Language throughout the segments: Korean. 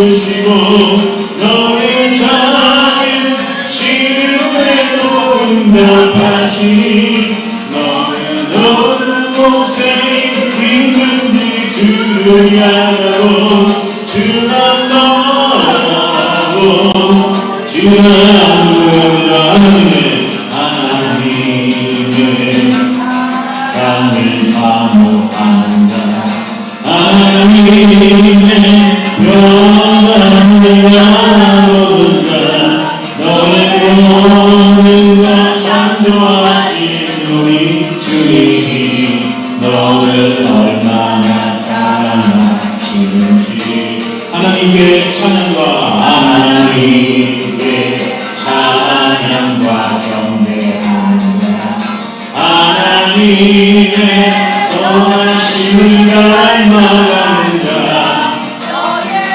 부르시고 너의 작은 시름에도 응답하시니 너는 어느 곳에 있는지 주를 향하고 주만 너라고 주만 너라네 하나님의 땅을 사모한다 하나님의 평안을 나누는가 너의 모든 것 창조하신 우리 주님이 너를 얼마나 사랑하시는지 하나님께 찬양과 하나님께 찬양과 경배하느라 하나님의 선하심을 갈망하는가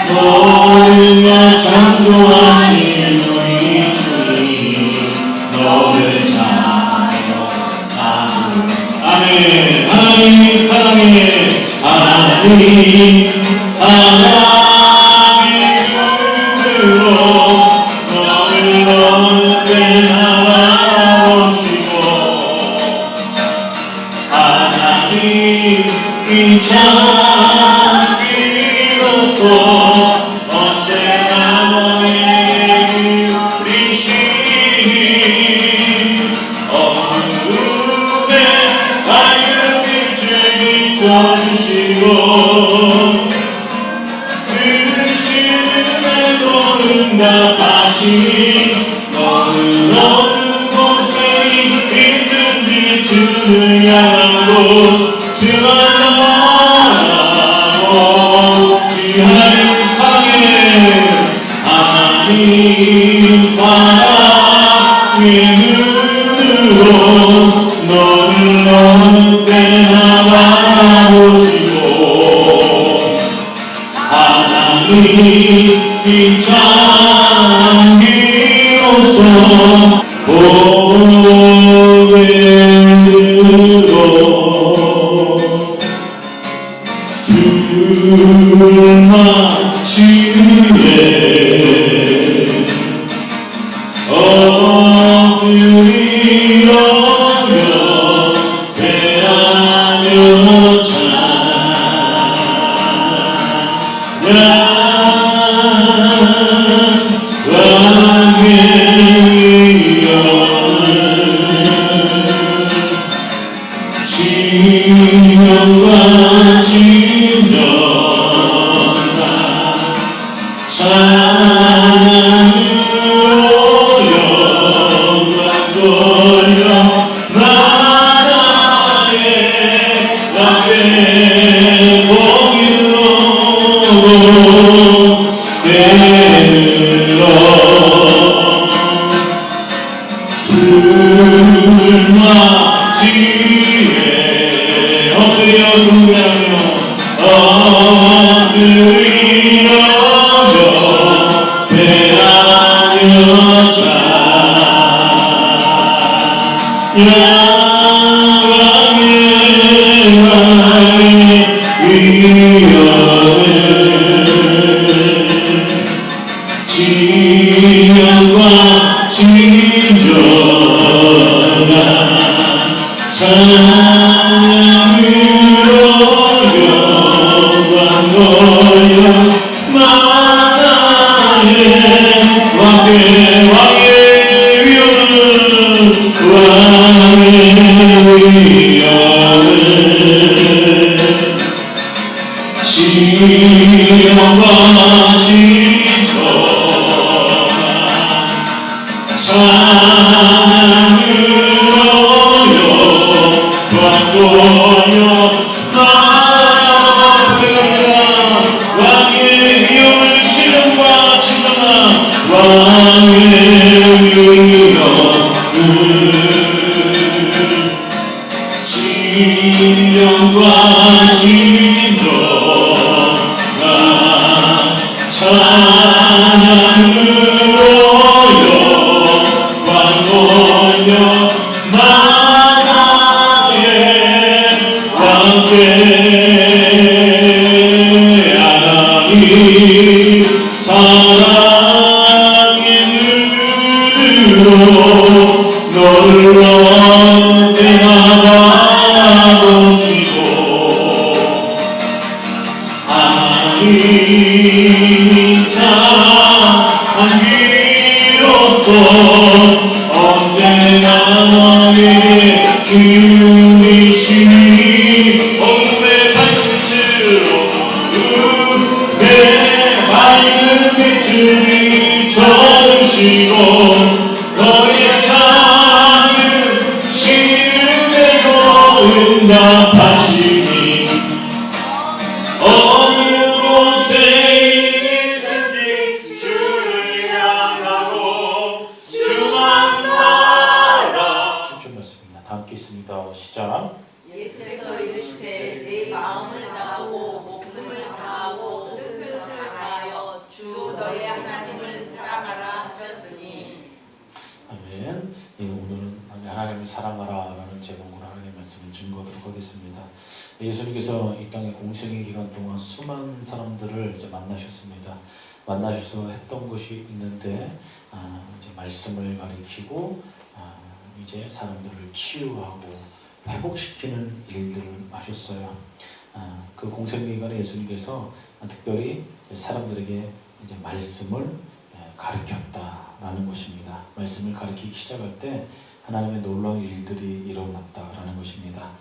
모든 것 창조하신 우리 주님 너를 자녀 삼으 아멘 하나님 사랑해 하나님 사랑의 눈으로 너를 언제나 바라보시고 하나님 이 자비로서 언제나 너에게 기울이시니 어둠에 밝은 빛을 비춰주시고 그 시름에도 응답하시니 너는 어느 곳에 있든지 주를 향하고 주만 너라고 주 하나님 사랑해 하나님 사랑의 눈으로 너를 언제나 바라보시고 하나님 이 장기로서 고백으로 주를 마시네 어둠이 어여 배하며 진영과 진정한 찬양으로 영광 돌려 나라의 왕의 복으로 되들어 주를 맞이해 엎드려 경배하며 엎드리어며 배하며 찬양의 위엄을 진영과 진정한 찬양으로 영광 돌려 나라의 왕의 위엄을 왕의 위엄을 진영과 진정한 찬양으로 영광 돌려 왕의 위엄을 신령과 진정한 왕의 위엄을 진령과 진정한 찬양으로 영광 돌려 나라의 왕께 하나님 향기로서 언제나 너에게 주님이시니 어둠의 밝음으로 내 맑은 빛을 비춰주시고 너의 작은 시름에도 응답하시니 어느 곳에 있든지 주를 향하고 주만 바라. 7절 말씀입니다. 다 함께 있습니다. 시작. 예수께서 이르시되 내 마음을 다하고 목숨을 다하고 뜻을 다하여 주 너의 하나님을 사랑하라 하셨으니. 아멘. 예, 오늘은 하나님을 사랑하라라는 제목으로 하나님의 말씀을 증거하도록 하겠습니다. 예수님께서 이 땅의 공생의 기간 동안 수많은 사람들을 이제 만나셨습니다. 만나셔서 했던 것이 있는데 이제 말씀을 가리키고 이제 사람들을 치유하고 회복시키는 일들을 하셨어요. 그 공생의 기간에 예수님께서 특별히 사람들에게 이제 말씀을 가르쳤다라는 것입니다. 말씀을 가르치기 시작할 때 하나님의 놀라운 일들이 일어났다라는 것입니다.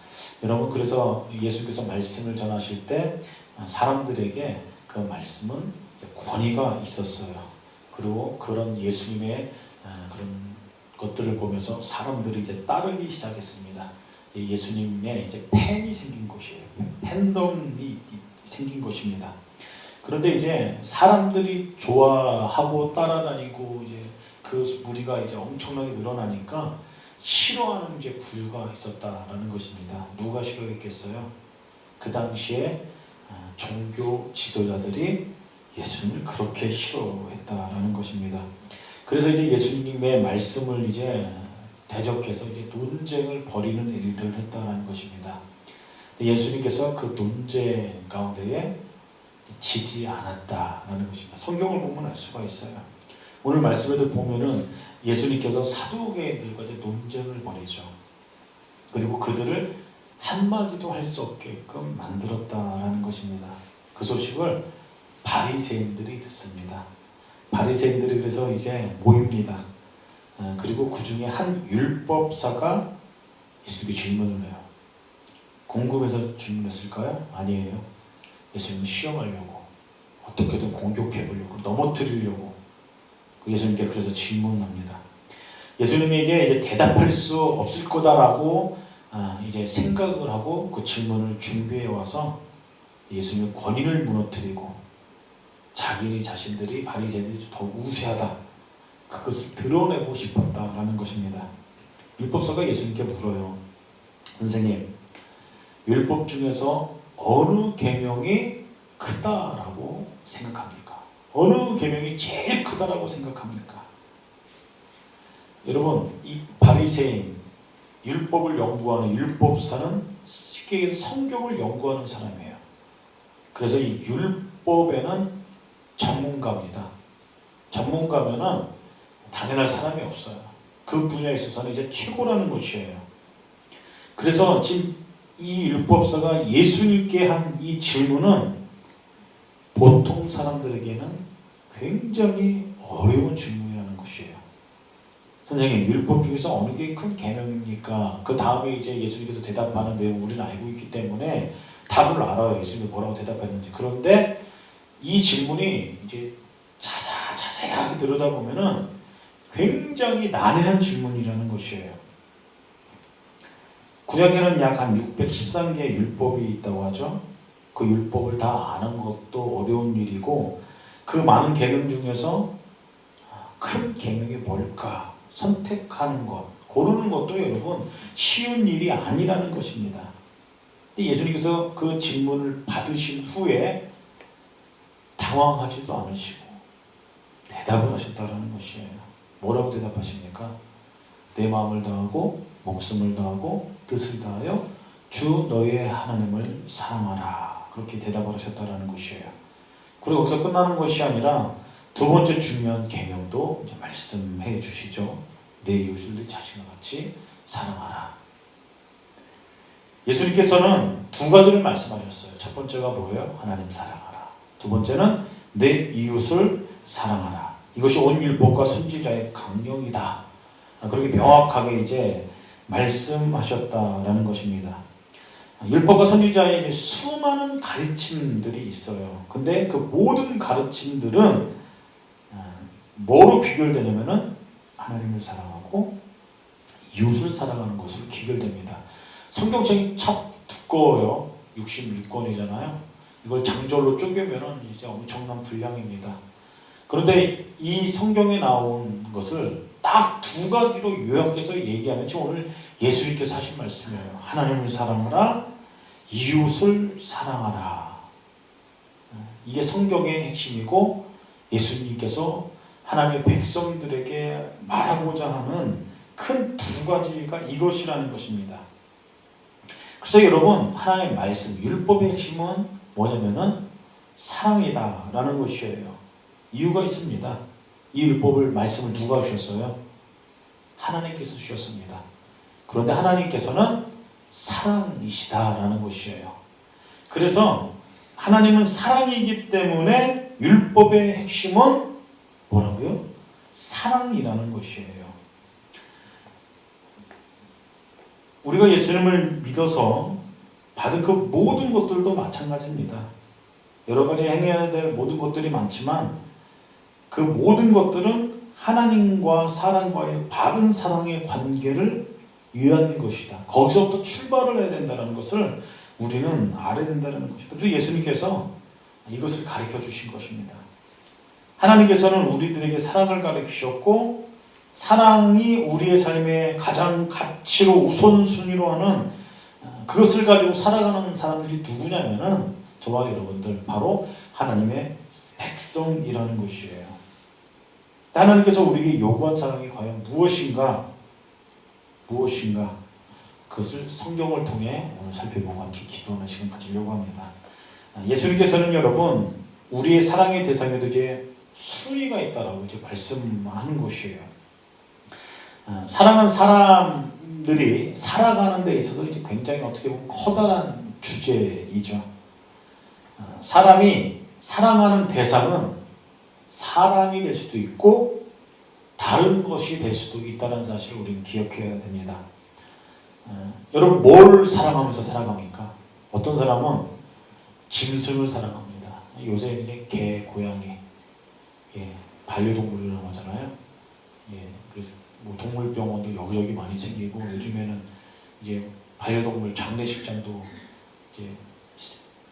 여러분, 그래서 예수께서 말씀을 전하실 때 사람들에게 그 말씀은 권위가 있었어요. 그리고 그런 예수님의 그런 것들을 보면서 사람들이 이제 따르기 시작했습니다. 예수님의 이제 팬이 생긴 것이에요. 팬덤이 생긴 것입니다. 그런데 이제 사람들이 좋아하고 따라다니고 이제 그 무리가 이제 엄청나게 늘어나니까 싫어하는 이제 부류가 있었다라는 것입니다. 누가 싫어했겠어요? 그 당시에 종교 지도자들이 예수님을 그렇게 싫어했다라는 것입니다. 그래서 이제 예수님의 말씀을 이제 대적해서 이제 논쟁을 벌이는 일들을 했다라는 것입니다. 예수님께서 그 논쟁 가운데에 지지 않았다라는 것입니다. 성경을 보면 알 수가 있어요. 오늘 말씀에도 보면은 예수님께서 사두개인들과 이제 논쟁을 벌이죠. 그리고 그들을 한마디도 할 수 없게끔 만들었다라는 것입니다. 그 소식을 바리새인들이 듣습니다. 바리새인들이 그래서 이제 모입니다. 그리고 그 중에 한 율법사가 예수님께 질문을 해요. 궁금해서 질문했을까요? 아니에요. 예수님을 시험하려고, 어떻게든 공격해보려고, 넘어뜨리려고 예수님께 그래서 질문합니다. 예수님에게 이제 대답할 수 없을 거다라고 이제 생각을 하고 그 질문을 준비해 와서 예수님의 권위를 무너뜨리고 자기 자신들이 바리새인들이 더 우세하다, 그것을 드러내고 싶었다라는 것입니다. 율법사가 예수님께 물어요. 선생님, 율법 중에서 어느 계명이 크다라고 생각합니까? 어느 계명이 제일 크다라고 생각합니까? 여러분, 이 바리새인, 율법을 연구하는 율법사는 쉽게 얘기해서 성경을 연구하는 사람이에요. 그래서 이 율법에는 전문가입니다. 전문가면은 당연할 사람이 없어요. 그 분야에 있어서는 이제 최고라는 것이에요. 그래서 지금 이 율법사가 예수님께 한 이 질문은 보통 사람들에게는 굉장히 어려운 질문이라는 것이에요. 선생님, 율법 중에서 어느 게 큰 계명입니까? 그 다음에 이제 예수님께서 대답하는 내용 우리는 알고 있기 때문에 답을 알아요. 예수님이 뭐라고 대답했는지. 그런데 이 질문이 이제 자세하게 들여다보면은 굉장히 난해한 질문이라는 것이에요. 구약에는 약 한 613개의 율법이 있다고 하죠. 그 율법을 다 아는 것도 어려운 일이고, 그 많은 계명 중에서 큰 계명이 뭘까 선택하는 것, 고르는 것도 여러분 쉬운 일이 아니라는 것입니다. 근데 예수님께서 그 질문을 받으신 후에 당황하지도 않으시고 대답을 하셨다는 것이에요. 뭐라고 대답하십니까? 내 마음을 다하고 목숨을 다하고 뜻을 다하여 주 너의 하나님을 사랑하라, 그렇게 대답을 하셨다는 것이에요. 그리고 거기서 끝나는 것이 아니라 두 번째 중요한 계명도 이제 말씀해 주시죠. 내 이웃을 내 자신과 같이 사랑하라. 예수님께서는 두 가지를 말씀하셨어요. 첫 번째가 뭐예요? 하나님 사랑하라. 두 번째는 내 이웃을 사랑하라. 이것이 온 율법과 선지자의 강령이다. 그렇게 명확하게 이제 말씀하셨다라는 것입니다. 율법과 선지자의 이제 수많은 가르침들이 있어요. 근데 그 모든 가르침들은 뭐로 귀결되냐면은 하나님을 사랑하고 이웃을 사랑하는 것으로 귀결됩니다. 성경책이 참 두꺼워요. 66권이잖아요. 이걸 장절로 쪼개면은 이제 엄청난 분량입니다. 그런데 이 성경에 나온 것을 딱 두 가지로 요약해서 얘기하면 지금 오늘 예수님께서 하신 말씀이에요. 하나님을 사랑하라, 이웃을 사랑하라. 이게 성경의 핵심이고 예수님께서 하나님의 백성들에게 말하고자 하는 큰 두 가지가 이것이라는 것입니다. 그래서 여러분, 하나님의 말씀, 율법의 핵심은 뭐냐면은 사랑이다라는 것이에요. 이유가 있습니다. 이 율법을 말씀을 누가 주셨어요? 하나님께서 주셨습니다. 그런데 하나님께서는 사랑이시다라는 것이에요. 그래서 하나님은 사랑이기 때문에 율법의 핵심은 뭐라고요? 사랑이라는 것이에요. 우리가 예수님을 믿어서 받은 그 모든 것들도 마찬가지입니다. 여러 가지 행해야 될 모든 것들이 많지만 그 모든 것들은 하나님과 사람과의 바른 사랑의 관계를 위한 것이다. 거기서부터 출발을 해야 된다는 것을 우리는 알아야 된다는 것이다. 그래서 예수님께서 이것을 가르쳐 주신 것입니다. 하나님께서는 우리들에게 사랑을 가르치셨고 사랑이 우리의 삶의 가장 가치로 우선순위로 하는 그것을 가지고 살아가는 사람들이 누구냐면은 저와 여러분들 바로 하나님의 백성이라는 것이에요. 하나님께서 우리에게 요구한 사랑이 과연 무엇인가? 그것을 성경을 통해 오늘 살펴보고 함께 기도하는 시간 가지려고 합니다. 예수님께서는 여러분 우리의 사랑의 대상에도 이제 순위가 있다라고 이제 말씀하는 것이에요. 사랑한 사람들이 살아가는 데 있어서 이제 굉장히 어떻게 보면 커다란 주제이죠. 사람이 사랑하는 대상은 사람이 될 수도 있고 다른 것이 될 수도 있다는 사실을 우리는 기억해야 됩니다. 여러분 뭘 사랑하면서 살아갑니까? 어떤 사람은 짐승을 사랑합니다. 요새 이제 개, 고양이, 반려동물이라고 하잖아요. 그래서 뭐 동물병원도 여기저기 많이 생기고 요즘에는 이제 반려동물 장례식장도 이제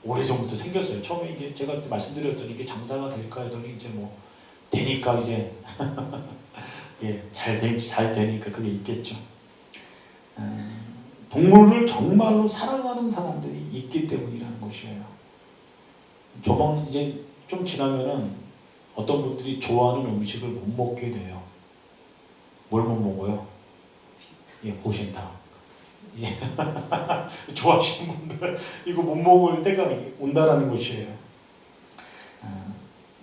오래전부터 생겼어요. 처음에 이게 제가 말씀드렸더니 이게 장사가 될까 했더니 이제 뭐 되니까 이제 잘 되니까 그게 있겠죠. 동물을 정말로 사랑하는 사람들이 있기 때문이라는 것이에요. 조금 이제 좀 지나면은 어떤 분들이 좋아하는 음식을 못 먹게 돼요. 뭘 못 먹어요? 보신탕. 좋아하시는 분들 이거 못 먹을 때가 온다라는 것이에요.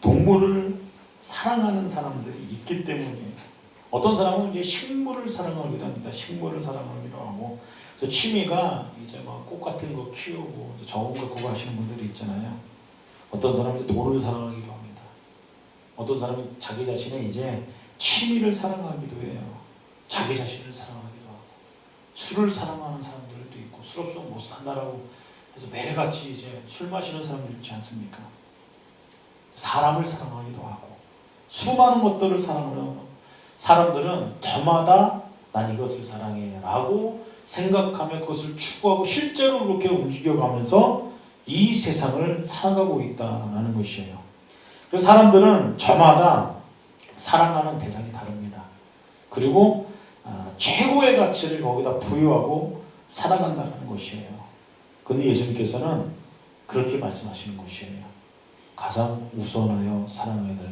동물을 사랑하는 사람들이 있기 때문이에요. 어떤 사람은 이제 식물을 사랑하기도 합니다. 식물을 사랑하기도 하고, 그래서 취미가 이제 막 꽃 같은 거 키우고 정원 가꾸고 하시는 분들이 있잖아요. 어떤 사람은 돈을 사랑하기도 합니다. 어떤 사람은 자기 자신의 이제 취미를 사랑하기도 해요. 자기 자신을 사랑하기도 하고, 술을 사랑하는 사람들도 있고, 술 없으면 못 산다라고 해서 매일같이 이제 술 마시는 사람들 있지 않습니까? 사람을 사랑하기도 하고, 수많은 것들을 사랑하는 사람들은 저마다 난 이것을 사랑해 라고 생각하며 그것을 추구하고 실제로 그렇게 움직여가면서 이 세상을 살아가고 있다는 것이에요. 그래서 사람들은 저마다 사랑하는 대상이 다릅니다. 그리고 최고의 가치를 거기다 부여하고 살아간다는 것이에요. 그런데 예수님께서는 그렇게 말씀하시는 것이에요. 가장 우선하여 사랑해야 될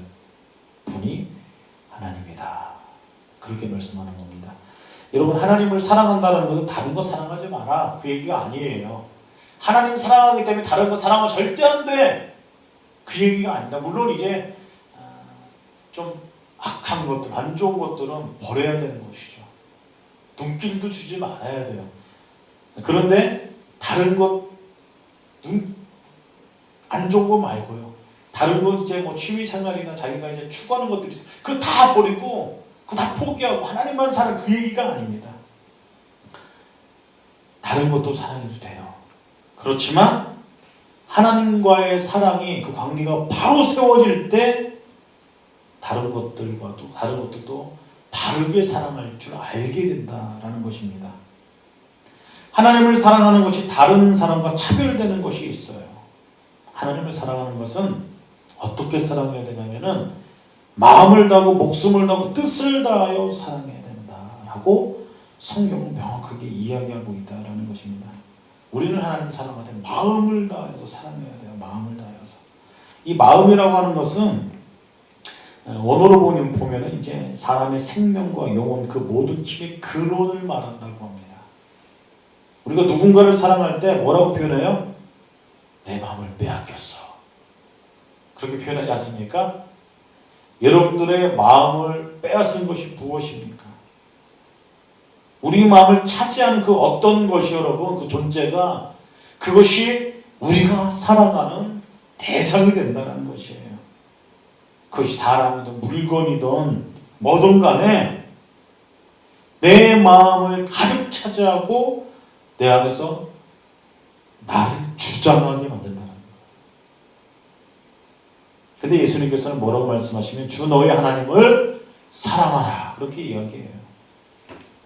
분이 하나님이다. 그렇게 말씀하는 겁니다. 여러분, 하나님을 사랑한다는 것은 다른 거 사랑하지 마라 그 얘기가 아니에요. 하나님 사랑하기 때문에 다른 거 사랑하면 절대 안 돼 그 얘기가 아니다. 물론 이제 좀 악한 것들, 안 좋은 것들은 버려야 되는 것이죠. 눈길도 주지 말아야 돼요. 그런데 다른 것, 안 좋은 거 말고요. 다른 거 이제 뭐 취미 생활이나 자기가 이제 추구하는 것들이 있어요. 그거 다 버리고 그거 다 포기하고 하나님만 사는 그 얘기가 아닙니다. 다른 것도 사랑해도 돼요. 그렇지만 하나님과의 사랑이 그 관계가 바로 세워질 때 다른 것들도 바르게 사랑할 줄 알게 된다라는 것입니다. 하나님을 사랑하는 것이 다른 사람과 차별되는 것이 있어요. 하나님을 사랑하는 것은 어떻게 사랑해야 되냐면은 마음을 다하고 목숨을 다하고 뜻을 다하여 사랑해야 된다라고 성경은 명확하게 이야기하고 있다라는 것입니다. 우리는 하나님을 사랑할 때 마음을 다해서 사랑해야 돼요. 마음을 다해서. 이 마음이라고 하는 것은 원어로 보면은 이제 사람의 생명과 영혼 그 모든 힘의 근원을 말한다고 합니다. 우리가 누군가를 사랑할 때 뭐라고 표현해요? 내 마음을 빼앗겼어. 그렇게 표현하지 않습니까? 여러분들의 마음을 빼앗은 것이 무엇입니까? 우리 마음을 차지하는 그 어떤 것이 여러분 그 존재가 그것이 우리가 사랑하는 대상이 된다는 것이에요. 그것이 사람이든 물건이든 뭐든 간에 내 마음을 가득 차지하고 내 안에서 나를 주장하게 만든다는 거예요. 근데 예수님께서는 뭐라고 말씀하시면 주 너의 하나님을 사랑하라 그렇게 이야기해요.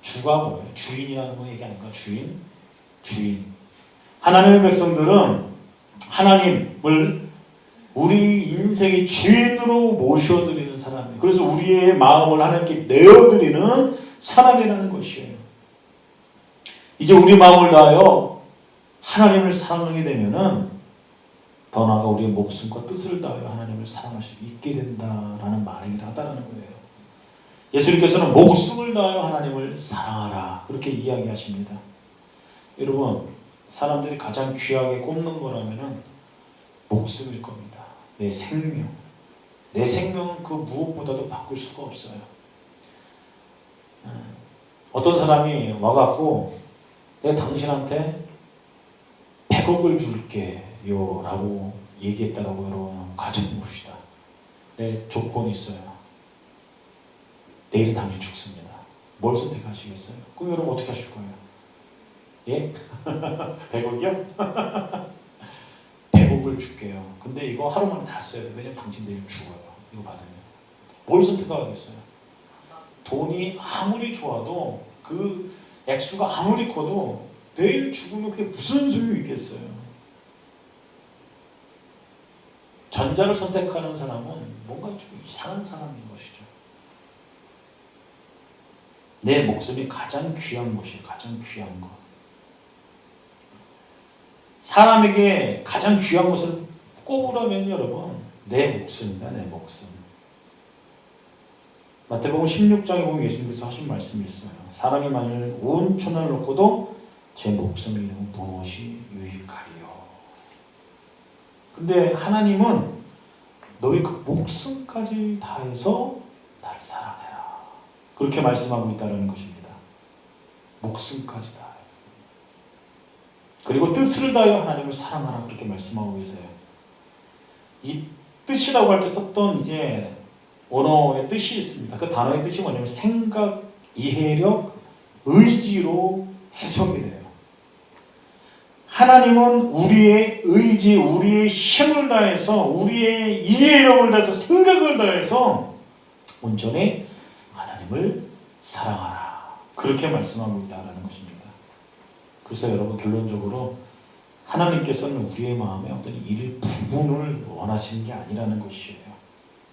주가 뭐예요? 주인이라는 거 얘기 아닌가? 주인. 하나님의 백성들은 하나님을 우리 인생의 주인으로 모셔드리는 사람이에요. 그래서 우리의 마음을 하나님께 내어드리는 사람이라는 것이에요. 이제 우리 마음을 다하여 하나님을 사랑하게 되면은 더 나아가 우리의 목숨과 뜻을 다하여 하나님을 사랑할 수 있게 된다라는 말이기도 하다는 거예요. 예수님께서는 목숨을 다하여 하나님을 사랑하라 그렇게 이야기하십니다. 여러분 사람들이 가장 귀하게 꼽는 거라면은 목숨일 겁니다. 내 생명. 내 생명은 그 무엇보다도 바꿀 수가 없어요. 어떤 사람이 와갖고 내가 당신한테 100억을 줄게요 라고 얘기했다라고 여러분 가정해봅시다. 내 조건이 있어요. 내일은 당신 죽습니다. 뭘 선택하시겠어요? 그럼 여러분 어떻게 하실 거예요? 예? 100억이요? 100억을 줄게요. 근데 이거 하루 만에 다 써야 돼요. 왜냐면 당신 내일 죽어요. 이거 받으면. 뭘 선택하겠어요? 돈이 아무리 좋아도 그 액수가 아무리 커도 내일 죽으면 그게 무슨 소용이 있겠어요? 전자를 선택하는 사람은 뭔가 좀 이상한 사람인 것이죠. 내 목숨이 가장 귀한 것이 가장 귀한 것. 사람에게 가장 귀한 것을 꼽으라면 여러분 내 목숨이다. 내 목숨. 마태복음 16장에 보면 예수님께서 하신 말씀이 있어요. 사람이 만일 온 천하를 놓고도 제 목숨을 잃으면 무엇이 유익하리요. 근데 하나님은 너희 그 목숨까지 다해서 나를 사랑해라. 그렇게 말씀하고 있다는 것입니다. 목숨까지 다해. 그리고 뜻을 다하여 하나님을 사랑하라 그렇게 말씀하고 계세요. 이 뜻이라고 할 때 썼던 이제 원어의 뜻이 있습니다. 그 단어의 뜻이 뭐냐면 생각, 이해력, 의지로 해석이 돼요. 하나님은 우리의 의지, 우리의 힘을 다해서 우리의 이해력을 다해서 생각을 다해서 온전히 하나님을 사랑하라 그렇게 말씀하고 있다는 것입니다. 그래서 여러분 결론적으로 하나님께서는 우리의 마음에 어떤 일부분을 원하시는 게 아니라는 것이에요.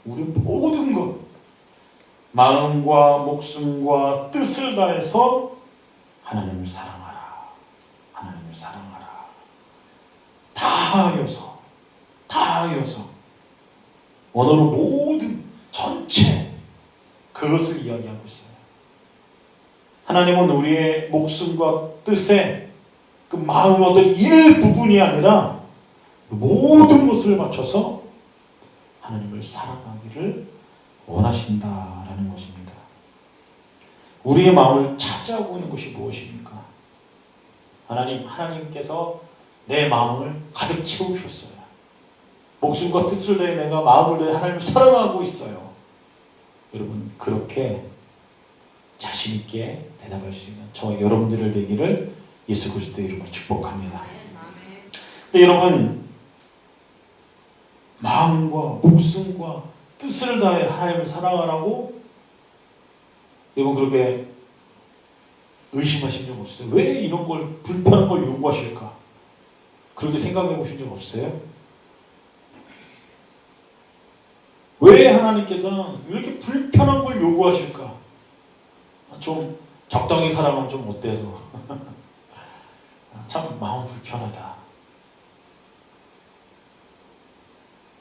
우리 모든 것 마음과 목숨과 뜻을 다해서 하나님을 사랑하라. 하나님을 사랑하라. 다 하여서 언어로 모든 전체 그것을 이야기하고 있어요. 하나님은 우리의 목숨과 뜻에 그 마음의 어떤 일부분이 아니라 모든 것을 맞춰서 하나님을 사랑하기를 원하신다라는 것입니다. 우리의 마음을 차지하고 있는 것이 무엇입니까? 하나님께서 내 마음을 가득 채우셨어요. 목숨과 뜻을 다해 내가 마음을 다해 하나님을 사랑하고 있어요. 여러분 그렇게 자신 있게 대답할 수 있는 저 여러분들을 되기를 예수 그리스도의 이름으로 축복합니다. 근데 여러분 마음과 목숨과 뜻을 다해 하나님을 사랑하라고 여러분 그렇게 의심하신 적 없어요? 왜 이런 걸 불편한 걸 요구하실까? 그렇게 생각해 보신 적 없어요? 왜 하나님께서는 이렇게 불편한 걸 요구하실까? 좀 적당히 사랑하면 좀 어때서? 참 마음 불편하다.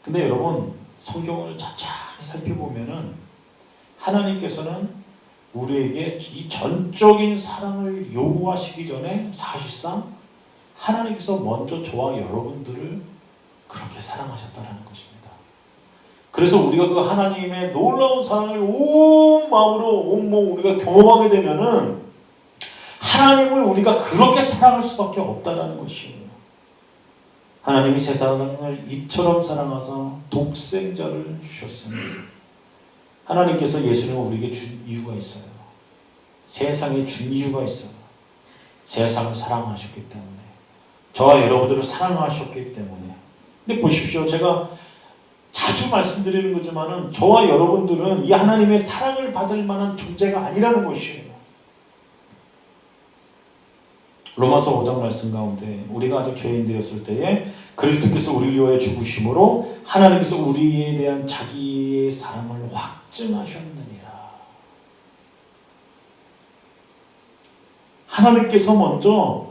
근데 여러분 성경을 천천히 살펴보면은 하나님께서는 우리에게 이 전적인 사랑을 요구하시기 전에 사실상 하나님께서 먼저 저와 여러분들을 그렇게 사랑하셨다는 것입니다. 그래서 우리가 그 하나님의 놀라운 사랑을 온 마음으로 온 몸 우리가 경험하게 되면은 하나님을 우리가 그렇게 사랑할 수밖에 없다는 것이에요. 하나님이 세상을 이처럼 사랑하사 독생자를 주셨으니 하나님께서 예수님을 우리에게 준 이유가 있어요. 세상에 준 이유가 있어요. 세상을 사랑하셨기 때문에 저와 여러분들을 사랑하셨기 때문에. 근데 보십시오. 제가 자주 말씀드리는 거지만은 저와 여러분들은 이 하나님의 사랑을 받을 만한 존재가 아니라는 것이에요. 로마서 5장 말씀 가운데 우리가 아직 죄인 되었을 때에 그리스도께서 우리를 위하여 죽으심으로 하나님께서 우리에 대한 자기의 사랑을 확증하셨느니라. 하나님께서 먼저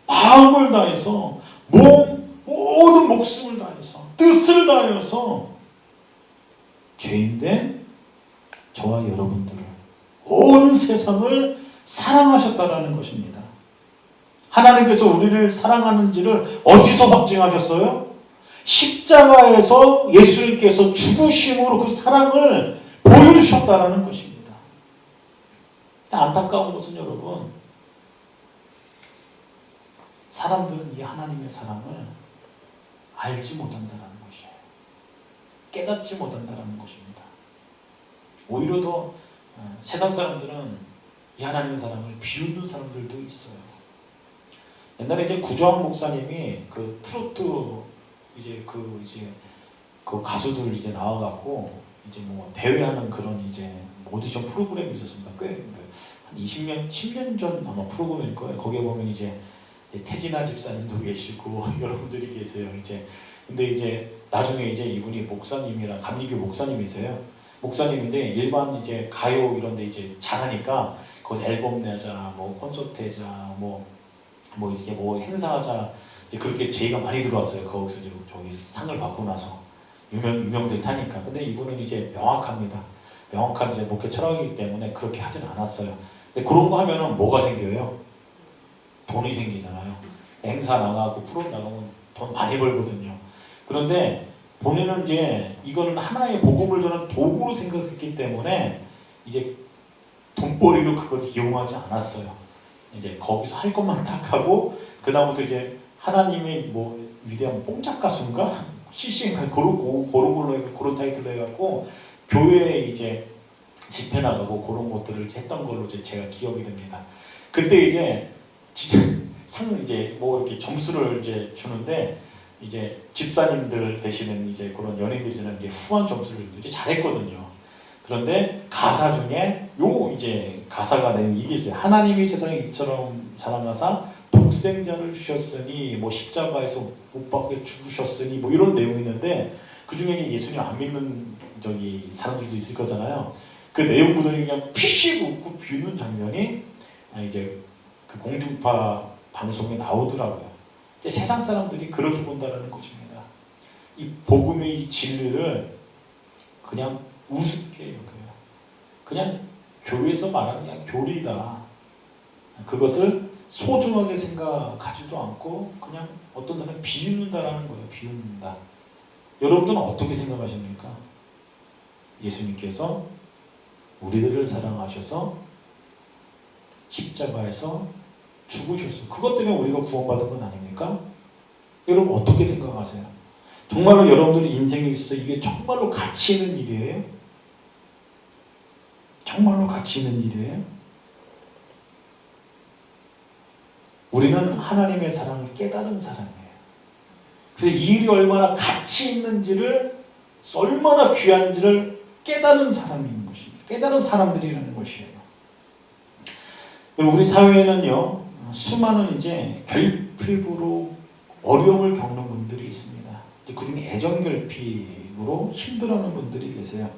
마음을 다해서 모든 목숨을 다해서 뜻을 다해서 죄인된 저와 여러분들을 온 세상을 사랑하셨다라는 것입니다. 하나님께서 우리를 사랑하는지를 어디서 확증하셨어요? 십자가에서 예수님께서 죽으심으로 그 사랑을 보여주셨다라는 것입니다. 안타까운 것은 여러분 사람들은 이 하나님의 사랑을 알지 못한다는 것이에요. 깨닫지 못한다는 것입니다. 오히려 더 세상 사람들은 이 하나님의 사랑을 비웃는 사람들도 있어요. 옛날에 이제 구조왕 목사님이 그 트로트 그 가수들 이제 나와갖고 이제 뭐 대회하는 그런 이제 오디션 프로그램이 있었습니다. 꽤 한 20년, 10년 전 아마 프로그램일 거예요. 거기에 보면 이제 태진아 집사님도 계시고 여러분들이 계세요. 근데 이제 나중에 이제 이분이 목사님이랑 감리교 목사님이세요. 목사님인데 일반 이제 가요 이런데 이제 잘하니까 거기 앨범 내자, 뭐 콘서트 하자, 뭐 이게 뭐 행사하자 이제 그렇게 제의가 많이 들어왔어요. 거기서 이제 저기 상을 받고 나서 유명세를 타니까. 근데 이분은 이제 명확합니다. 명확한 이제 목회 철학이기 때문에 그렇게 하지는 않았어요. 근데 그런 거 하면은 뭐가 생겨요? 돈이 생기잖아요. 행사 나가고 프로 나가면 돈 많이 벌거든요. 그런데 본인은 이제 이거는 하나의 복음을 전하는 도구로 생각했기 때문에 이제 돈벌이로 그걸 이용하지 않았어요. 이제 거기서 할 것만 딱 하고 그 다음부터 이제 하나님의 뭐 위대한 뽕짝 가수인가 CCN 그런 타이틀로 해갖고 교회에 이제 집회 나가고 그런 것들을 했던 걸로 제가 기억이 됩니다. 그때 이제 진짜 이제 뭐 이렇게 점수를 이제 주는데 이제 집사님들 되시는 이제 그런 연예인들이는 이제 후한 점수를 이제 잘했거든요. 그런데 가사 중에 이제 가사가 내용 이게 있어요. 하나님이 세상을 이처럼 사랑하사 독생자를 주셨으니 뭐 십자가에서 못 박혀 죽으셨으니 뭐 이런 내용이 있는데 그 중에 예수님 안 믿는 사람들도 있을 거잖아요. 그 내용 보더니 그냥 피식 웃고 비웃는 장면이 이제 그 공중파 방송에 나오더라고요. 이제 세상 사람들이 그렇게 본다는 것입니다. 이 복음의 이 진리를 그냥 우습게 여겨요. 그냥 교회에서 말하는 그냥 교리다. 그것을 소중하게 생각하지도 않고 그냥 어떤 사람이 비웃는다라는 거예요. 비웃는다. 여러분들은 어떻게 생각하십니까? 예수님께서 우리들을 사랑하셔서 십자가에서 죽으셨어요. 그것 때문에 우리가 구원받은 건 아닙니까? 여러분 어떻게 생각하세요? 정말로 여러분들의 인생에 있어서 이게 정말로 가치 있는 일이에요? 정말로 가치 있는 일이에요? 우리는 하나님의 사랑을 깨달은 사람이에요. 그래서 이 일이 얼마나 가치 있는지를, 얼마나 귀한지를 깨달은 사람인 것입니다. 깨달은 사람들이라는 것이에요. 우리 사회에는요, 수많은 이제 결핍으로 어려움을 겪는 분들이 있습니다. 그중에 애정결핍으로 힘들어하는 분들이 계세요.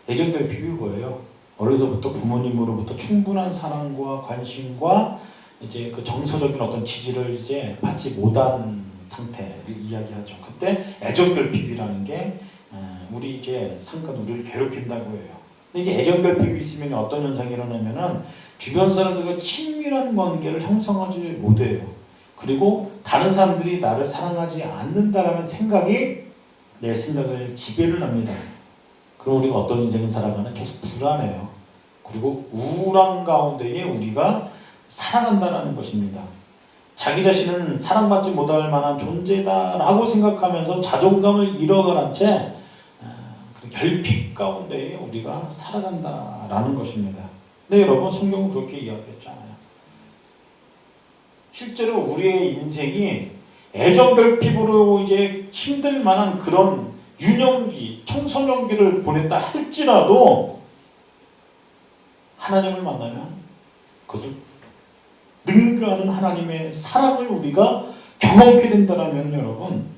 애정결핍이 뭐예요? 어려서부터 부모님으로부터 충분한 사랑과 관심과 이제 그 정서적인 어떤 지지를 이제 받지 못한 상태를 이야기하죠. 그때 애정결핍이라는 게 우리 이제 상관 우리를 괴롭힌다고 해요. 근데 이제 애정결핍이 있으면 어떤 현상이 일어나면은 주변 사람들과 친밀한 관계를 형성하지 못해요. 그리고 다른 사람들이 나를 사랑하지 않는다라는 생각이 내 생각을 지배를 합니다. 그럼 우리가 어떤 인생을 살아가나 계속 불안해요. 그리고 우울한 가운데에 우리가 살아간다는 것입니다. 자기 자신은 사랑받지 못할 만한 존재다라고 생각하면서 자존감을 잃어가는 채 결핍 가운데에 우리가 살아간다라는 것입니다. 네, 여러분, 성경은 그렇게 이야기했잖아요. 실제로 우리의 인생이 애정결핍으로 이제 힘들 만한 그런 유년기, 청소년기를 보냈다 할지라도 하나님을 만나면 그것을 능가하는 하나님의 사랑을 우리가 경험하게 된다면 여러분,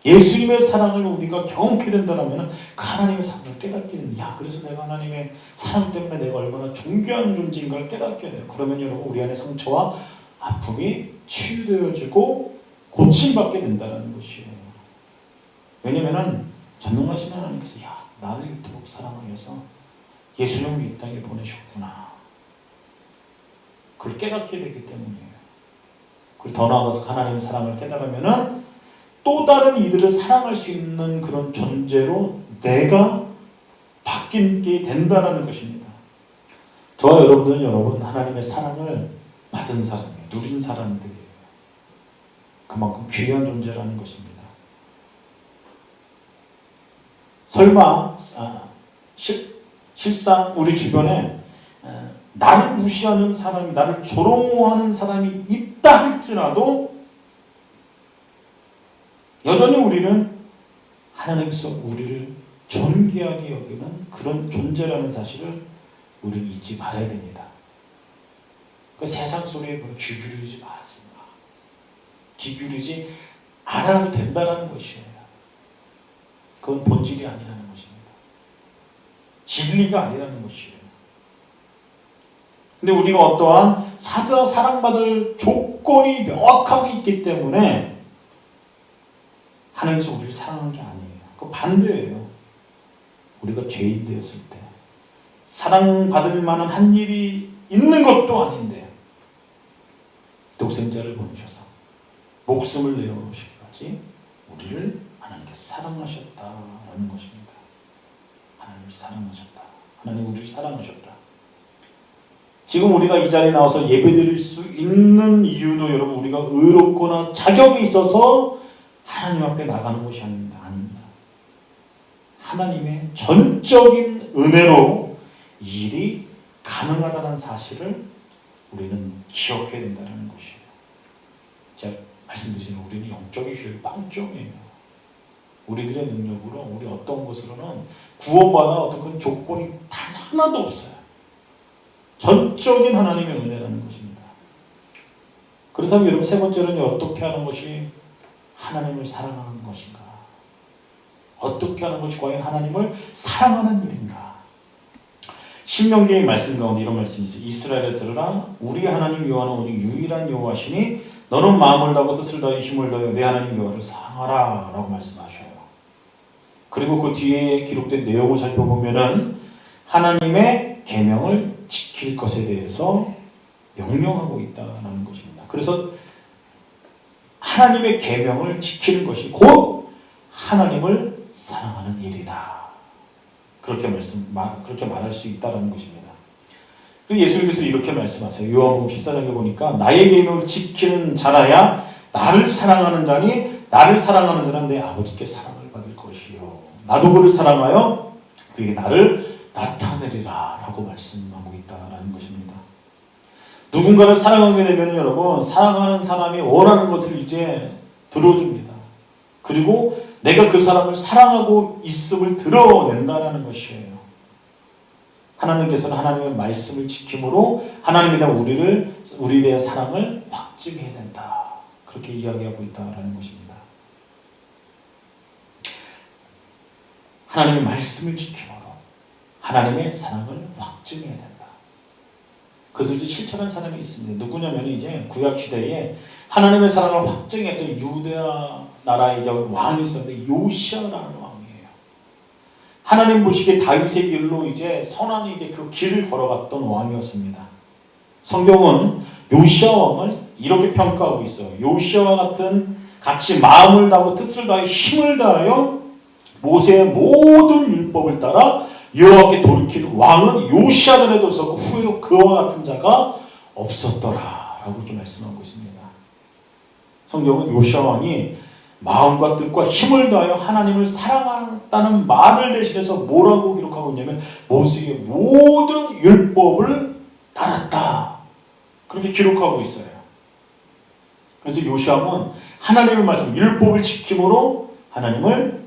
예수님의 사랑을 우리가 경험하게 된다면 그 하나님의 사랑을 깨닫게 됩니다. 그래서 내가 하나님의 사랑 때문에 내가 얼마나 존귀한 존재인가를 깨닫게 돼요. 그러면 여러분, 우리 안에 상처와 아픔이 치유되어지고 고침받게 된다는 것이에요. 왜냐면은 전능하신 하나님께서 나를 이토록 사랑하셔서 예수님을 이 땅에 보내셨구나. 그걸 깨닫게 되기 때문이에요. 그리고 더 나아가서 하나님의 사랑을 깨달으면은 또 다른 이들을 사랑할 수 있는 그런 존재로 내가 바뀌게 된다는 것입니다. 저와 여러분들은 여러분 하나님의 사랑을 받은 사람이에요. 누린 사람들이에요. 그만큼 귀한 존재라는 것입니다. 설마 실상 우리 주변에 나를 무시하는 사람이, 나를 조롱하는 사람이 있다 할지라도 여전히 우리는 하나님께서 우리를 존귀하게 여기는 그런 존재라는 사실을 우리는 잊지 말아야 됩니다. 그 세상 소리에 귀 기울이지 마십니다. 귀 기울이지 않아도 된다는 것이에요. 그건 본질이 아니라는 것입니다. 진리가 아니라는 것이에요. 근데 우리가 어떠한 사랑받을 조건이 명확하게 있기 때문에 하나님께서 우리를 사랑한 게 아니에요. 그 반대예요. 우리가 죄인 되었을 때 사랑받을 만한 한 일이 있는 것도 아닌데 독생자를 보내셔서 목숨을 내어놓으시기까지 우리를 하나님께서 사랑하셨다라는 것입니다. 하나님을 사랑하셨다. 하나님 우리를 사랑하셨다. 지금 우리가 이 자리에 나와서 예배드릴 수 있는 이유도 여러분 우리가 의롭거나 자격이 있어서 하나님 앞에 나가는 것이 아닙니다. 하나님의 전적인 은혜로 이 일이 가능하다는 사실을 우리는 기억해야 된다는 것이에요. 제가 말씀드리지만 우리는 영적인 실력이 빵점이에요. 우리들의 능력으로 우리 어떤 것으로는 구원받아 어떤 그런 조건이 단 하나도 없어요. 전적인 하나님의 은혜라는 것입니다. 그렇다면 여러분 세 번째는 어떻게 하는 것이 하나님을 사랑하는 것인가? 어떻게 하는 것이 과연 하나님을 사랑하는 일인가? 신명기의 말씀 가운데 이런 말씀이 있어요. 이스라엘에 들으라 우리 하나님 여호와는 오직 유일한 여호와시니 너는 마음을 다하고 뜻을 다하여 힘을 다하여 내 하나님 여호와를 사랑하라 라고 말씀하셔요. 그리고 그 뒤에 기록된 내용을 살펴보면은 하나님의 계명을 지킬 것에 대해서 명령하고 있다는 것입니다. 그래서 하나님의 계명을 지키는 것이 곧 하나님을 사랑하는 일이다. 그렇게 말할 수 있다는 것입니다. 예수님께서 이렇게 말씀하세요. 요한복음 14장에 보니까 나의 계명을 지키는 자라야 나를 사랑하는 자니 나를 사랑하는 자는 내 아버지께 사랑을 받을 것이요 나도 그를 사랑하여 그에게 나를 나타내리라 라고 말씀하고 있다라는 것입니다. 누군가를 사랑하게 되면 여러분 사랑하는 사람이 원하는 것을 이제 들어줍니다. 그리고 내가 그 사람을 사랑하고 있음을 드러낸다는 것이에요. 하나님께서는 하나님의 말씀을 지킴으로 하나님에 대한 우리에 대한 사랑을 확증해야 된다. 그렇게 이야기하고 있다라는 것입니다. 하나님의 말씀을 지킴으로 하나님의 사랑을 확증해야 된다. 그것을 이제 실천한 사람이 있습니다. 누구냐면 이제 구약 시대에 하나님의 사랑을 확증했던 유다 나라의 이제 왕이 있었는데 요시아라는 왕이에요. 하나님 보시기에 다윗의 길로 이제 선한 이제 그 길을 걸어갔던 왕이었습니다. 성경은 요시아 왕을 이렇게 평가하고 있어요. 요시아와 같은 같이 마음을 다하고 뜻을 다하여 힘을 다하여 모세의 모든 율법을 따라 여호와께 돌이킨 왕은 요시아 전에도 없었고 후에도 그와 같은 자가 없었더라 라고 이렇게 말씀하고 있습니다. 성경은 요시아 왕이 마음과 뜻과 힘을 다하여 하나님을 사랑한다는 말을 대신해서 뭐라고 기록하고 있냐면 모세의 모든 율법을 따랐다 그렇게 기록하고 있어요. 그래서 요시아 왕은 하나님의 말씀 율법을 지킴으로 하나님을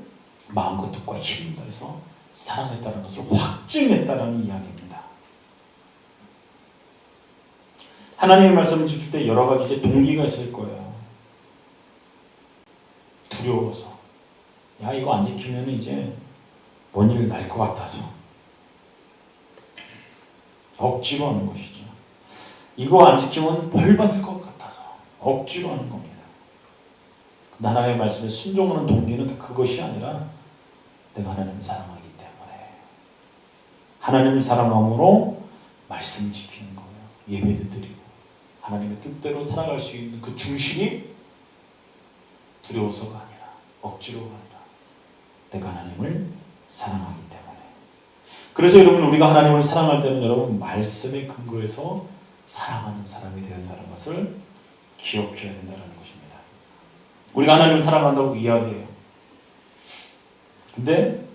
마음과 뜻과 힘을 다해서 사랑했다는 것을 확증했다는 이야기입니다. 하나님의 말씀을 지킬 때 여러 가지 이제 동기가 있을 거예요. 두려워서, 야 이거 안 지키면 이제 뭔 일 날 것 같아서 억지로 하는 것이죠. 이거 안 지키면 벌 받을 것 같아서 억지로 하는 겁니다. 하나님의 말씀에 순종하는 동기는 그것이 아니라 내가 하나님을 사랑하기 때문에 하나님을 사랑함으로 말씀을 지키는 거예요. 예배도 드리고 하나님의 뜻대로 살아갈 수 있는 그 중심이 두려워서가 아니라 억지로가 아니라 내가 하나님을 사랑하기 때문에. 그래서 여러분 우리가 하나님을 사랑할 때는 여러분 말씀에 근거해서 사랑하는 사람이 되었다는 것을 기억해야 된다는 것입니다. 우리가 하나님을 사랑한다고 이야기해요. 근데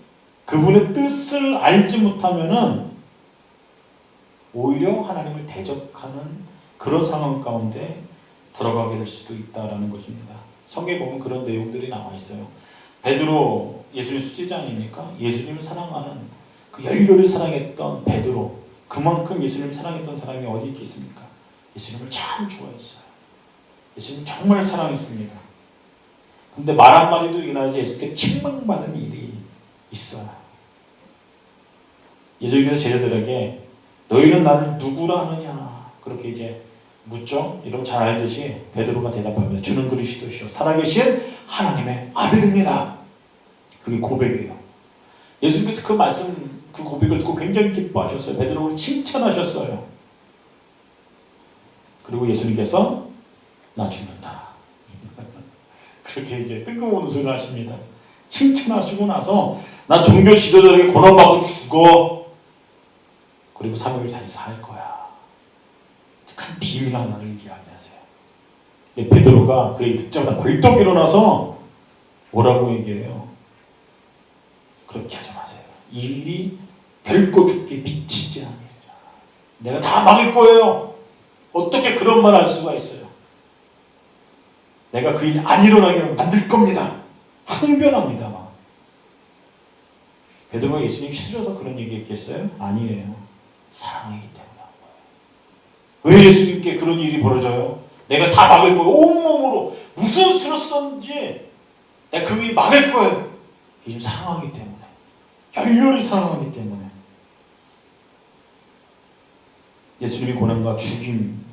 그분의 뜻을 알지 못하면은 오히려 하나님을 대적하는 그런 상황 가운데 들어가게 될 수도 있다라는 것입니다. 성경에 보면 그런 내용들이 나와 있어요. 베드로 예수님 수제자 아닙니까? 예수님을 사랑하는 그 열렬히 사랑했던 베드로 그만큼 예수님을 사랑했던 사람이 어디 있겠습니까? 예수님을 참 좋아했어요. 예수님 정말 사랑했습니다. 근데 말 한마디도 일어나지 예수님께 책망받은 일이 있어요. 예수님께서 제자들에게 너희는 나를 누구라 하느냐 그렇게 이제 묻죠. 여러분 잘 알듯이 베드로가 대답합니다. 주는 그리스도시요 살아계신 하나님의 아들입니다. 그게 고백이에요. 예수님께서 그 말씀 그 고백을 듣고 굉장히 기뻐하셨어요. 베드로를 칭찬하셨어요. 그리고 예수님께서 나 죽는다. 그렇게 이제 뜬금없는 소리를 하십니다. 칭찬하시고 나서 나 종교 지도자에게 고난받고 죽어. 그리고 3일 다시 살 거야. 큰 비밀 하나를 이야기하세요. 베드로가 그 얘기 듣자마자 벌떡 일어나서 뭐라고 얘기해요? 그렇게 하지 마세요. 이 일이 결코 죽게 비치지 않으리라. 내가 다 막을 거예요. 어떻게 그런 말 할 수가 있어요? 내가 그 일 안 일어나게 만들 겁니다. 항변합니다. 막. 베드로가 예수님 싫어서 그런 얘기했겠어요? 아니에요. 사랑이기 때문에 한 거예요. 왜 예수님께 그런 일이 벌어져요? 내가 다 막을 거예요. 온몸으로 무슨 수를 쓰든지 내가 그 일 막을 거예요. 예수님 사랑하기 때문에. 열렬히 사랑하기 때문에. 예수님이 고난과 죽임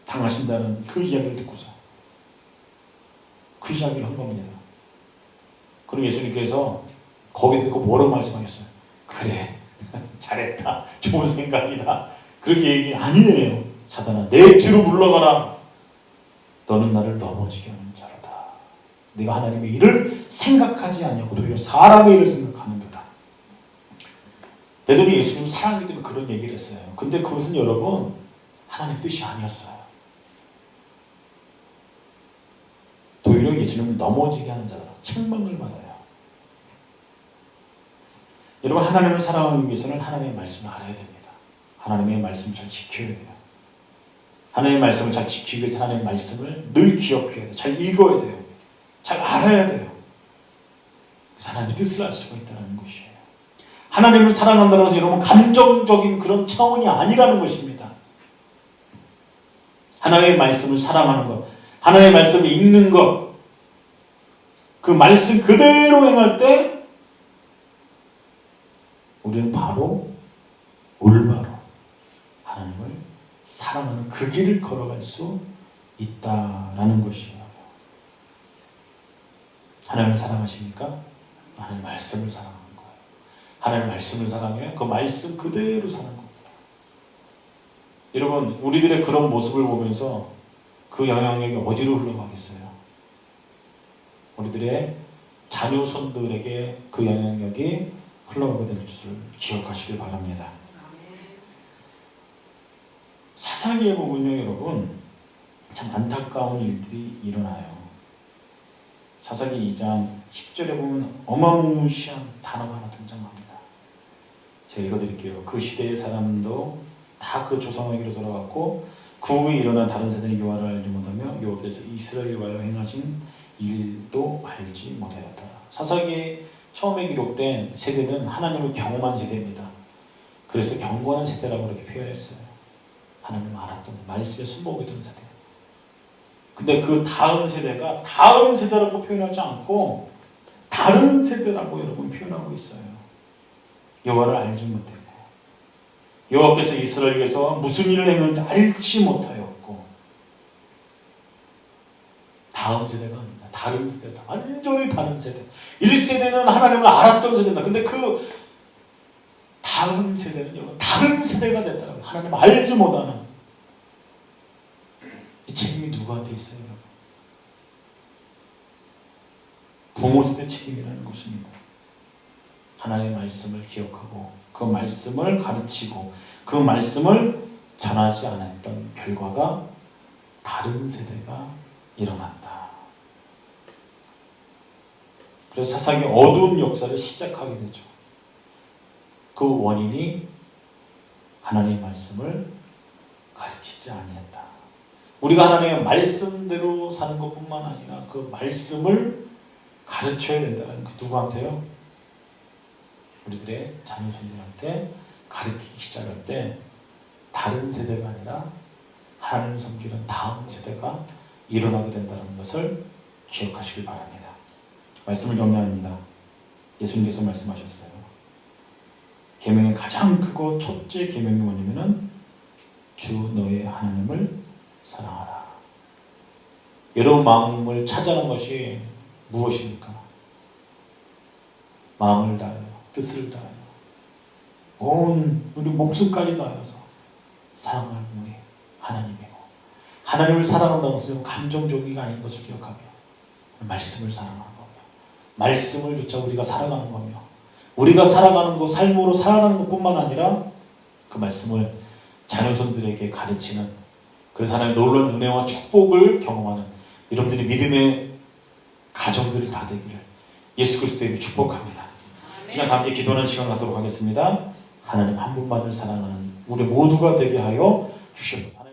당하신다는 그 이야기를 듣고서 그 이야기를 한 겁니다. 그럼 예수님께서 거기에 듣고 뭐라고 말씀하셨어요? 그래 잘했다 좋은 생각이다 그렇게 얘기 아니에요. 사단아 내 뒤로 물러가라. 너는 나를 넘어지게 하는 자로다. 네가 하나님의 일을 생각하지 않냐고 오히려 사람의 일을 생각하는 듯다. 베드로는 예수님을 사랑하기 때문에 그런 얘기를 했어요. 근데 그것은 여러분 하나님의 뜻이 아니었어요. 오히려 오히려 예수님을 넘어지게 하는 자라 책망을 받아요. 여러분, 하나님을 사랑하기 위해서는 하나님의 말씀을 알아야 됩니다. 하나님의 말씀을 잘 지켜야 돼요. 하나님의 말씀을 잘 지키기 위해서 하나님의 말씀을 늘 기억해야 돼요. 잘 읽어야 돼요. 잘 알아야 돼요. 그래서 하나님의 뜻을 알 수가 있다는 것이에요. 하나님을 사랑한다는 것은 여러분 감정적인 그런 차원이 아니라는 것입니다. 하나님의 말씀을 사랑하는 것, 하나님의 말씀을 읽는 것, 그 말씀 그대로 행할 때 우리는 바로 올바로 하나님을 사랑하는 그 길을 걸어갈 수 있다라는 것이에요. 하나님을 사랑하십니까? 하나님의 말씀을 사랑하는 거예요. 하나님의 말씀을 사랑해요. 그 말씀 그대로 사는 겁니다. 여러분, 우리들의 그런 모습을 보면서 그 영향력이 어디로 흘러가겠어요? 우리들의 자녀손들에게 그 영향력이 흘러가게 될 줄을 기억하시길 바랍니다. 사사기에 보면요, 여러분, 참 안타까운 일들이 일어나요. 사사기 2장 10절에 보면 어마무시한 단어가 하나 등장합니다. 제가 읽어드릴게요. 그 시대의 사람도 다 그 조상에게로 돌아갔고 그 후에 일어난 다른 세대는 여호와를 알지 못하며 여호와께서 이스라엘과여 행하신 일도 알지 못하였다. 사사기에 처음에 기록된 세대는 하나님을 경험한 세대입니다. 그래서 경건한 세대라고 이렇게 표현했어요. 하나님을 알았던, 말씀에 순복했던 세대. 근데 그 다음 세대가 다음 세대라고 표현하지 않고 다른 세대라고 여러분 표현하고 있어요. 여호와를 알지 못했고 여호와께서 이스라엘 위해서 무슨 일을 행하는지 알지 못하였고 다음 세대가 아닙니다. 다른 세대다. 완전히 다른 세대. 1세대는 하나님을 알았던 세대입니다. 근데 그 다음 세대는 여러분 다른 세대가 됐다는 거예요. 하나님을 알지 못하는. 이 책임이 누구한테 있어요, 여러분? 부모 세대 책임이라는 것입니다. 하나님의 말씀을 기억하고 그 말씀을 가르치고 그 말씀을 전하지 않았던 결과가 다른 세대가 일어났다. 그래서 사사기 어두운 역사를 시작하게 되죠. 그 원인이 하나님의 말씀을 가르치지 아니했다. 우리가 하나님의 말씀대로 사는 것뿐만 아니라 그 말씀을 가르쳐야 된다는 그 누구한테요? 우리들의 자녀손들한테 가르치기 시작할 때 다른 세대가 아니라 하나님을 섬기는 다음 세대가 일어나게 된다는 것을 기억하시길 바랍니다. 말씀을 정리합니다. 예수님께서 말씀하셨어요. 계명의 가장 크고 첫째 계명이 뭐냐면은 주 너의 하나님을 사랑하라. 여러분 마음을 찾아낸 것이 무엇입니까? 마음을 다하여 뜻을 다하여 온 우리 목숨까지 다하여서 사랑할 분이 하나님이고 하나님을 사랑한다는 것은 감정적이가 아닌 것을 기억하며 말씀을 사랑하는 거며 말씀을 조차 우리가 살아가는 거며 우리가 살아가는 것 삶으로 살아가는 것뿐만 아니라 그 말씀을 자녀손들에게 가르치는 그래서 하나님의 놀라운 은혜와 축복을 경험하는 여러분들이 믿음의 가정들이 다 되기를 예수 그리스도의 이름으로 축복합니다. 시간 함께 기도하는 시간 갖도록 하겠습니다. 하나님 한 분만을 사랑하는 우리 모두가 되게 하여 주시옵소서.